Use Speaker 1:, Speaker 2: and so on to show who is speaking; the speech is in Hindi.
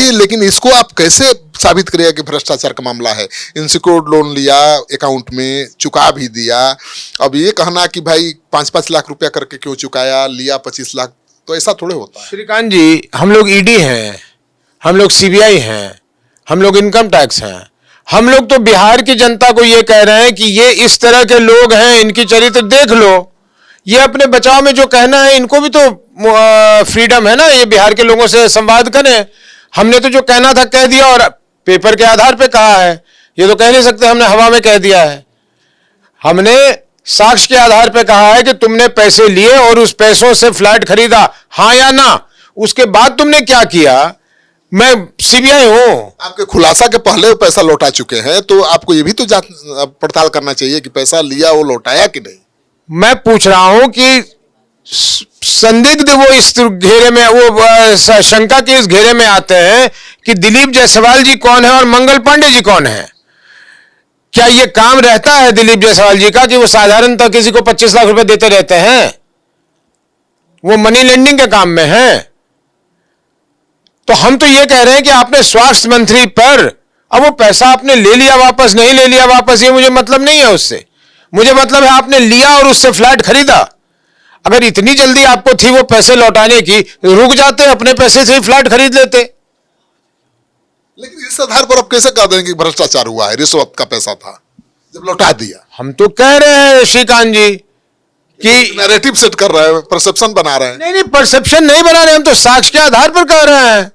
Speaker 1: भाई, लेकिन इसको आप कैसे साबित करिए कि भ्रष्टाचार का मामला है? इनसिक्योर्ड लोन लिया, अकाउंट में चुका भी दिया, अब ये कहना कि भाई 5-5 लाख रुपया करके क्यों चुकाया, लिया 25 लाख, तो ऐसा थोड़े होता है।
Speaker 2: श्रीकांत जी, हम लोग ईडी हैं, हम लोग सीबीआई हैं, हम लोग इनकम टैक्स हैं, हम लोग तो बिहार की जनता को ये कह रहे हैं कि ये इस तरह के लोग हैं, इनकी चरित्र देख लो। ये अपने बचाव में जो कहना है, इनको भी तो फ्रीडम है ना, ये बिहार के लोगों से संवाद करें। हमने तो जो कहना था कह दिया, और पेपर के आधार पे कहा है, ये तो कह नहीं सकते हमने हवा में कह दिया है। हमने साक्ष्य के आधार पे कहा है कि तुमने पैसे लिए और उस पैसों से फ्लैट खरीदा, हाँ या ना। उसके बाद तुमने क्या किया? मैं सीबीआई हूं।
Speaker 1: आपके खुलासा के पहले वो पैसा लौटा चुके हैं, तो आपको ये भी तो जांच पड़ताल करना चाहिए कि पैसा लिया वो लौटाया कि नहीं।
Speaker 2: मैं पूछ रहा हूं कि संदिग्ध वो इस घेरे में, वो शंका के इस घेरे में आते हैं कि दिलीप जायसवाल जी कौन है और मंगल पांडे जी कौन है। क्या ये काम रहता है दिलीप जायसवाल जी का कि वो साधारणतः किसी को 25 लाख रुपए देते रहते हैं? वो मनी लेंडिंग के काम में है। तो हम तो ये कह रहे हैं कि आपने स्वास्थ्य मंत्री पर, अब वो पैसा आपने ले लिया वापस, नहीं ले लिया वापस, ये मुझे मतलब नहीं है उससे। मुझे मतलब है आपने लिया और उससे फ्लैट खरीदा। अगर इतनी जल्दी आपको थी वो पैसे लौटाने की, रुक जाते, अपने पैसे से ही फ्लैट खरीद लेते।
Speaker 1: लेकिन इस आधार पर आप कैसे कह देंगे कि भ्रष्टाचार हुआ है, रिश्वत का पैसा था जब लौटा दिया?
Speaker 2: हम तो कह रहे हैं श्रीकांत जी कि
Speaker 1: नैरेटिव सेट कर रहे हैं, परसेप्शन बना रहे हैं।
Speaker 2: नहीं, परसेप्शन नहीं बना रहे, हम तो साक्ष्य के आधार पर कह रहे हैं।